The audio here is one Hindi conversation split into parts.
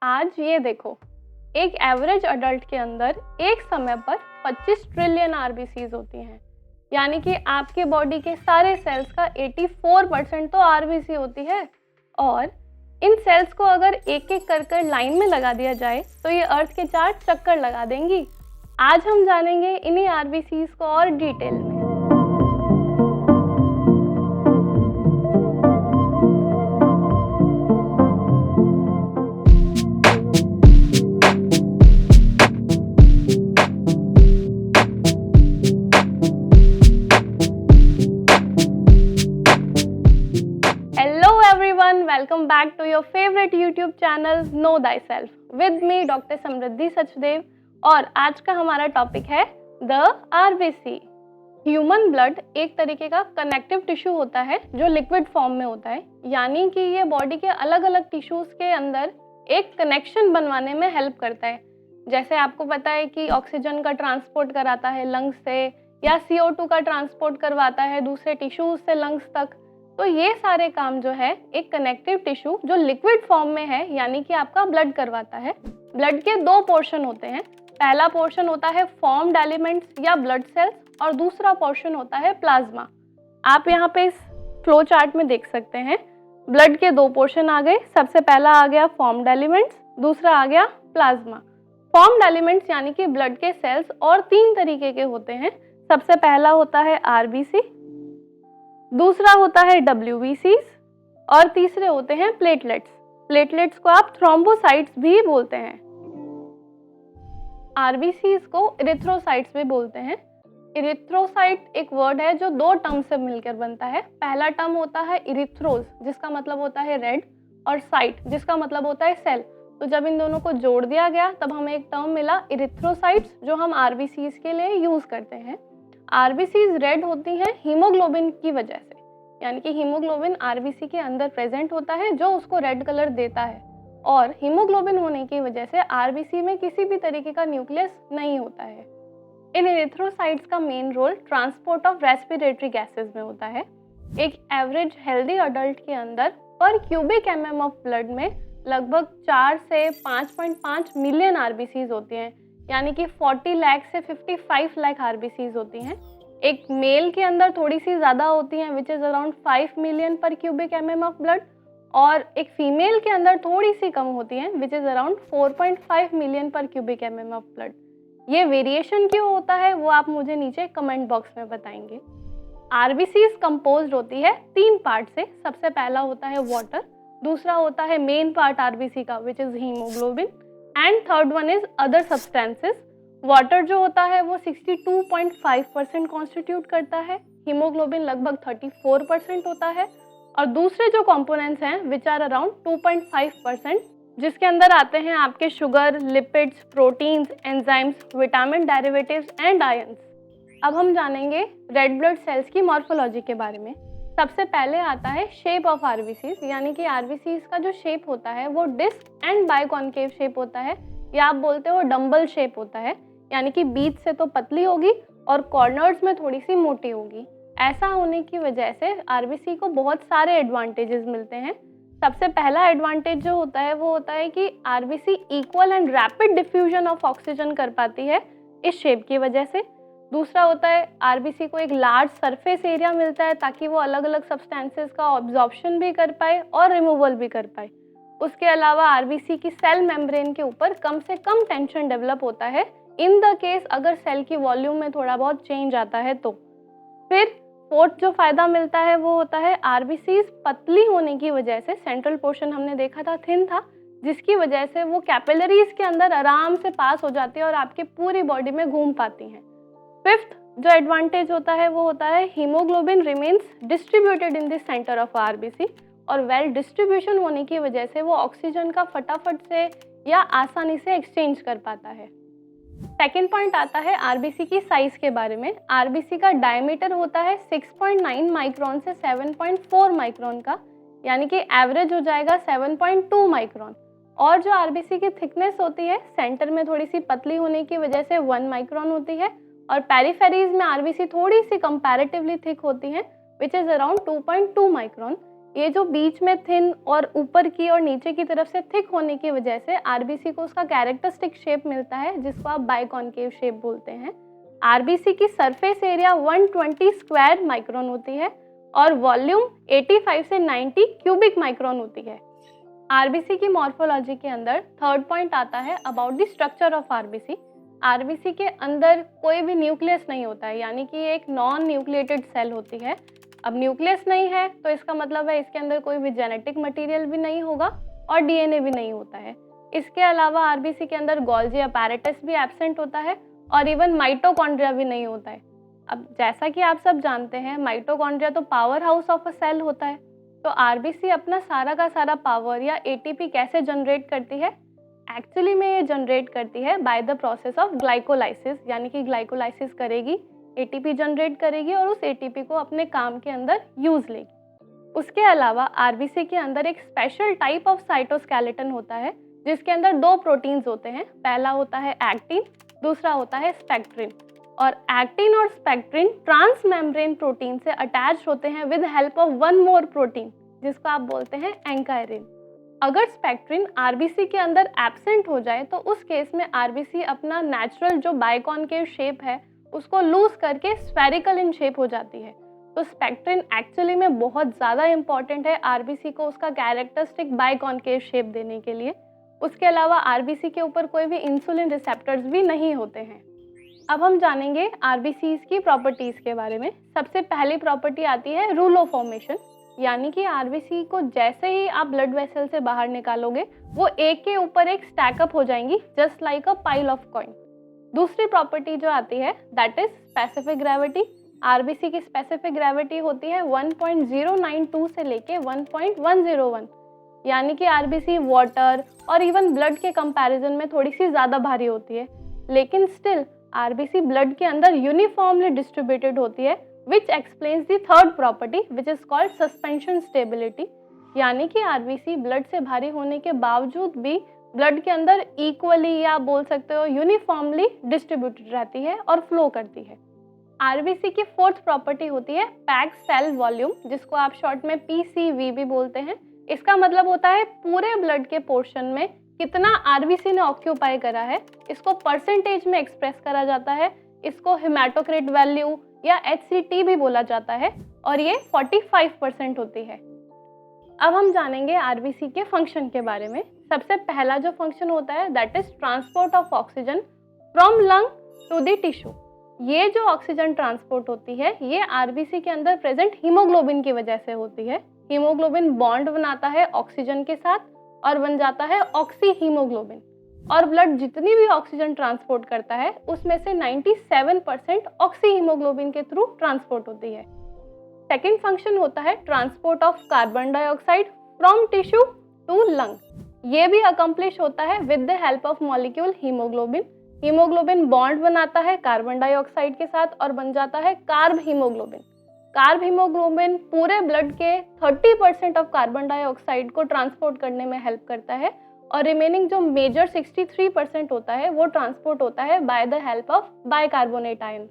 आज ये देखो, एक एवरेज अडल्ट के अंदर एक समय पर 25 ट्रिलियन आरबीसीज होती हैं। यानी कि आपके बॉडी के सारे सेल्स का 84% तो आरबीसी होती है। और इन सेल्स को अगर एक एक कर लाइन में लगा दिया जाए तो ये अर्थ के 4 चक्कर लगा देंगी। आज हम जानेंगे इन्हीं आरबीसीज को और डिटेल में। Welcome back to your favorite YouTube channel Know Thyself with me Dr. समृद्धि सचदेव। और आज का हमारा टॉपिक है द आरबीसी। ह्यूमन ब्लड एक तरीके का कनेक्टिव टिश्यू होता है जो लिक्विड फॉर्म में होता है, यानी कि ये बॉडी के अलग अलग टिश्यूज के अंदर एक कनेक्शन बनवाने में हेल्प करता है। जैसे आपको पता है कि ऑक्सीजन का ट्रांसपोर्ट कराता है लंग्स से, या CO2 का ट्रांसपोर्ट करवाता है दूसरे टिश्यूज से लंग्स तक। तो ये सारे काम जो है एक कनेक्टिव टिश्यू जो लिक्विड फॉर्म में है, यानी कि आपका ब्लड करवाता है। ब्लड के 2 पोर्शन होते हैं। पहला पोर्शन होता है फॉर्म्ड एलिमेंट्स या ब्लड सेल्स, और दूसरा पोर्शन होता है प्लाज्मा। आप यहाँ पे इस फ्लो चार्ट में देख सकते हैं, ब्लड के 2 पोर्शन आ गए। सबसे पहला आ गया फॉर्म्ड एलिमेंट्स, दूसरा आ गया प्लाज्मा। फॉर्म्ड एलिमेंट्स यानी कि ब्लड के सेल्स और 3 तरीके के होते हैं। सबसे पहला होता है आरबीसी, दूसरा होता है डब्ल्यूबीसीज, और तीसरे होते हैं प्लेटलेट्स। प्लेटलेट्स को आप थ्रोम्बोसाइट्स भी बोलते हैं। आरबीसीज को इरिथ्रोसाइट्स भी बोलते हैं। इरिथ्रोसाइट एक वर्ड है जो 2 टर्म से मिलकर बनता है। पहला टर्म होता है इरिथ्रोज, जिसका मतलब होता है रेड, और साइट जिसका मतलब होता है सेल। तो जब इन दोनों को जोड़ दिया गया तब हमें एक टर्म मिला इरिथ्रोसाइट्स, जो हम आरबीसीज के लिए यूज करते हैं। आरबीसीज रेड होती हैं हीमोग्लोबिन की वजह से, यानी कि हीमोग्लोबिन आरबीसी के अंदर प्रेजेंट होता है जो उसको रेड कलर देता है। और हीमोग्लोबिन होने की वजह से आरबीसी में किसी भी तरीके का न्यूक्लियस नहीं होता है। इन एरिथ्रोसाइट्स का main role transport of respiratory gases में होता है। एक एवरेज हेल्दी अडल्ट के अंदर पर क्यूबिक mm ऑफ ब्लड में लगभग 4 से 5.5 मिलियन आरबीसीज होती हैं, यानी कि 40 लाख से 55 लाख आरबीसीज होती हैं। एक मेल के अंदर थोड़ी सी ज़्यादा होती हैं, विच इज़ अराउंड 5 मिलियन पर क्यूबिक mm ऑफ ब्लड, और एक फीमेल के अंदर थोड़ी सी कम होती हैं, विच इज़ अराउंड 4.5 मिलियन पर क्यूबिक mm ऑफ ब्लड। ये वेरिएशन क्यों होता है वो आप मुझे नीचे कमेंट बॉक्स में बताएंगे। आरबीसीज कंपोज्ड होती है 3 पार्ट से। सबसे पहला होता है वाटर, दूसरा होता है मेन पार्ट आरबीसी का which is haemoglobin, and third one is other substances. Water जो होता है वो 62.5% कॉन्स्टिट्यूट करता है, हीमोग्लोबिन लगभग 34% होता है, और दूसरे जो कंपोनेंट्स हैं विच आर अराउंड 2.5%, जिसके अंदर आते हैं आपके sugar, lipids, proteins, enzymes, vitamin derivatives and ions. अब हम जानेंगे रेड ब्लड सेल्स की मॉर्फोलॉजी के बारे में। सबसे पहले आता है शेप ऑफ आरबीसीज, यानी कि आरबीसीज का जो शेप होता है वो डिस्क एंड बाइकॉन्केव शेप होता है, या आप बोलते हो डम्बल शेप होता है, यानी कि बीच से तो पतली होगी और कॉर्नर्स में थोड़ी सी मोटी होगी। ऐसा होने की वजह से आरबीसी को बहुत सारे एडवांटेजेस मिलते हैं। सबसे पहला एडवांटेज जो होता है वो होता है कि RBC equal and rapid diffusion of oxygen कर पाती है इस शेप की वजह से। दूसरा होता है आरबीसी को एक लार्ज सरफेस एरिया मिलता है ताकि वो अलग अलग सब्सटेंसेस का ऑब्जॉर्प्शन भी कर पाए और रिमूवल भी कर पाए। उसके अलावा आरबीसी की सेल मेम्ब्रेन के ऊपर कम से कम टेंशन डेवलप होता है इन द केस अगर सेल की वॉल्यूम में थोड़ा बहुत चेंज आता है तो। फिर फोर्थ जो फायदा मिलता है वो होता है आरबीसीज पतली होने की वजह से, सेंट्रल पोर्शन हमने देखा था थिन था, जिसकी वजह से वो कैपिलरीज के अंदर आराम से पास हो जाती है और आपके पूरी बॉडी में घूम पाती हैं। फिफ्थ जो एडवांटेज होता है वो होता है haemoglobin remains distributed in the centre of RBC, और वेल डिस्ट्रीब्यूशन होने की वजह से वो ऑक्सीजन का फटाफट से या आसानी से एक्सचेंज कर पाता है। सेकेंड पॉइंट आता है आरबीसी की साइज के बारे में। आरबीसी का डायमीटर होता है 6.9 माइक्रोन से 7.4 माइक्रोन का, यानी कि एवरेज हो जाएगा 7.2 माइक्रोन। और जो आरबीसी की थिकनेस होती है सेंटर में थोड़ी सी पतली होने की वजह से 1 माइक्रोन होती है, और पेरिफेरीज में आरबीसी थोड़ी सी कंपैरेटिवली थिक होती है विच इज अराउंड 2.2 माइक्रोन। ये जो बीच में थिन और ऊपर की और नीचे की तरफ से थिक होने की वजह से आरबीसी को उसका कैरेक्टरिस्टिक शेप मिलता है, जिसको आप बाइकॉन्केव शेप बोलते हैं। आरबीसी की सरफेस एरिया 120 स्क्वायर माइक्रोन होती है और वॉल्यूम 85 से 90 क्यूबिक माइक्रोन होती है। आरबीसी की मॉर्फोलॉजी के अंदर थर्ड पॉइंट आता है about the structure of RBC. RBC के अंदर कोई भी न्यूक्लियस नहीं होता है, यानी कि एक नॉन न्यूक्लिएटेड सेल होती है। अब न्यूक्लियस नहीं है तो इसका मतलब है इसके अंदर कोई भी जेनेटिक मटेरियल भी नहीं होगा और डीएनए भी नहीं होता है। इसके अलावा आरबीसी के अंदर गोल्जी अपैरेटस भी एब्सेंट होता है और इवन माइटोकॉन्ड्रिया भी नहीं होता है। अब जैसा कि आप सब जानते हैं, माइटोकॉन्ड्रिया तो power house of a cell होता है। तो आरबीसी अपना सारा का सारा पावर या एटीपी कैसे जनरेट करती है? एक्चुअली में ये जनरेट करती है by the process of glycolysis, यानी कि ग्लाइकोलाइसिस करेगी, एटीपी जनरेट करेगी और उस एटीपी को अपने काम के अंदर यूज लेगी। उसके अलावा आरबीसी के अंदर एक स्पेशल टाइप ऑफ साइटोस्केलेटन होता है जिसके अंदर दो प्रोटीन्स होते हैं। पहला होता है एक्टिन, दूसरा होता है स्पेक्ट्रिन। और एक्टिन और स्पेक्ट्रिन ट्रांस मेम्ब्रेन प्रोटीन से अटैच होते हैं with help of one more protein जिसको आप बोलते हैं एंकायरिन। अगर स्पेक्ट्रिन आरबीसी के अंदर एब्सेंट हो जाए तो उस केस में आरबीसी अपना नेचुरल जो बाइकॉन्केव शेप है उसको लूज करके स्फेरिकल इन शेप हो जाती है। तो स्पेक्ट्रिन एक्चुअली में बहुत ज़्यादा इंपॉर्टेंट है आरबीसी को उसका कैरेक्टरिस्टिक बाइकॉन्केव शेप देने के लिए। उसके अलावा आरबीसी के ऊपर कोई भी इंसुलिन रिसेप्टर्स भी नहीं होते हैं। अब हम जानेंगे आरबीसीज की प्रॉपर्टीज़ के बारे में। सबसे पहली प्रॉपर्टी आती है रूल ऑफ फॉर्मेशन, यानी कि आरबीसी को जैसे ही आप ब्लड वेसल से बाहर निकालोगे वो एक के ऊपर एक स्टैकअप हो जाएंगी, just like a pile of coin. दूसरी प्रॉपर्टी जो आती है that is specific gravity. RBC की स्पेसिफिक ग्रेविटी होती है 1.092 से लेके 1.101, यानी कि आरबीसी वाटर और इवन ब्लड के कंपैरिजन में थोड़ी सी ज़्यादा भारी होती है, लेकिन स्टिल आरबीसी ब्लड के अंदर यूनिफॉर्मली डिस्ट्रीब्यूटेड होती है, विच explains the third property which is called suspension stability, यानी कि आरबीसी ब्लड से भारी होने के बावजूद भी ब्लड के अंदर इक्वली या बोल सकते हो यूनिफॉर्मली डिस्ट्रीब्यूटेड रहती है और फ्लो करती है। आरबीसी की फोर्थ प्रॉपर्टी होती है पैक्ड सेल वॉल्यूम, जिसको आप शॉर्ट में पीसीवी भी बोलते हैं। इसका मतलब होता है पूरे ब्लड के पोर्शन में कितना आरबीसी ने ऑक्यूपाई करा है, इसको परसेंटेज में एक्सप्रेस करा जाता है। इसको हेमाटोक्रिट वैल्यू या HCT भी बोला जाता है और ये 45% होती है। अब हम जानेंगे आरबीसी के फंक्शन के बारे में। सबसे पहला जो फंक्शन होता है that is transport of oxygen from lung to the tissue. ये जो ऑक्सीजन ट्रांसपोर्ट होती है ये आरबीसी के अंदर प्रेजेंट हीमोग्लोबिन की वजह से होती है। हीमोग्लोबिन बॉन्ड बनाता है ऑक्सीजन के साथ और बन जाता है ऑक्सी हीमोग्लोबिन, और ब्लड जितनी भी ऑक्सीजन ट्रांसपोर्ट करता है उसमें से 97% ऑक्सी हीमोग्लोबिन के थ्रू ट्रांसपोर्ट होती है। सेकेंड फंक्शन होता है transport of carbon dioxide from tissue to lung. ये भी अकम्प्लिश होता है with the help of molecule haemoglobin. Haemoglobin bond बनाता है कार्बन डाइऑक्साइड के साथ और बन जाता है कार्ब हीमोग्लोबिन। कार्ब हीमोग्लोबिन पूरे ब्लड के 30% ऑफ कार्बन डाइऑक्साइड को ट्रांसपोर्ट करने में हेल्प करता है और रिमेनिंग जो मेजर 63% होता है वो ट्रांसपोर्ट होता है by the help of bicarbonate ion.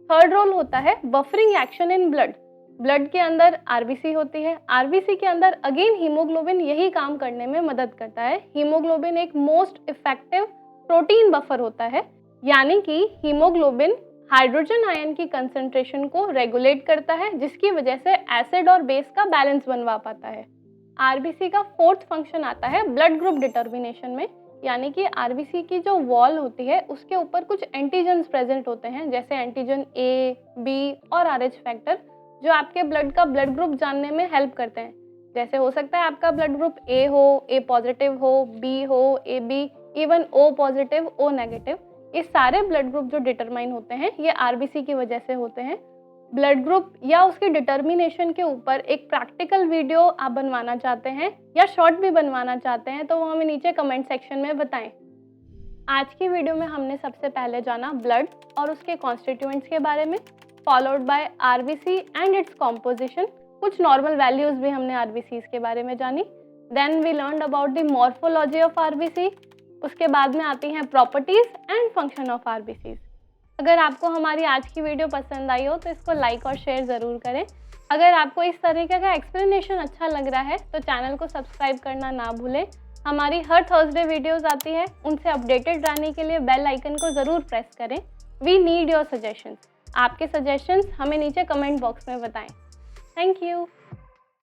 Third role होता है buffering action in blood. Blood के अंदर आरबीसी होती है, आरबीसी के अंदर अगेन हीमोग्लोबिन यही काम करने में मदद करता है। हीमोग्लोबिन एक मोस्ट इफेक्टिव प्रोटीन बफर होता है, यानी कि हीमोग्लोबिन हाइड्रोजन आयन की कंसंट्रेशन को रेगुलेट करता है, जिसकी वजह से एसिड और बेस का बैलेंस बनवा पाता है। आरबीसी का फोर्थ फंक्शन आता है ब्लड ग्रुप डिटर्मिनेशन में, यानी कि आरबीसी की जो वॉल होती है उसके ऊपर कुछ एंटीजन्स प्रेजेंट होते हैं, जैसे एंटीजन ए, बी और आरएच फैक्टर, जो आपके ब्लड का ब्लड ग्रुप जानने में हेल्प करते हैं। जैसे हो सकता है आपका ब्लड ग्रुप ए हो, ए पॉजिटिव हो, बी हो, A B, even O positive, O negative. ये सारे ब्लड ग्रुप जो डिटरमाइन होते हैं ये आरबीसी की वजह से होते हैं। ब्लड ग्रुप या उसकी डिटर्मिनेशन के ऊपर एक प्रैक्टिकल वीडियो आप बनवाना चाहते हैं या शॉर्ट भी बनवाना चाहते हैं तो वो हमें नीचे कमेंट सेक्शन में बताएं। आज की वीडियो में हमने सबसे पहले जाना ब्लड और उसके कॉन्स्टिट्यूएंट्स के बारे में, followed by RBC and its composition. कुछ नॉर्मल वैल्यूज भी हमने आरबीसीज के बारे में जानी। Then we learn about the morphology of RBC. उसके बाद में आती हैं properties and function of RBCs. अगर आपको हमारी आज की वीडियो पसंद आई हो तो इसको लाइक और शेयर ज़रूर करें। अगर आपको इस तरीके का एक्सप्लेनेशन अच्छा लग रहा है तो चैनल को सब्सक्राइब करना ना भूलें। हमारी हर थर्सडे वीडियोस आती है, उनसे अपडेटेड रहने के लिए बेल आइकन को ज़रूर प्रेस करें। We need your suggestions. आपके सजेशंस हमें नीचे कमेंट बॉक्स में बताएं। Thank you.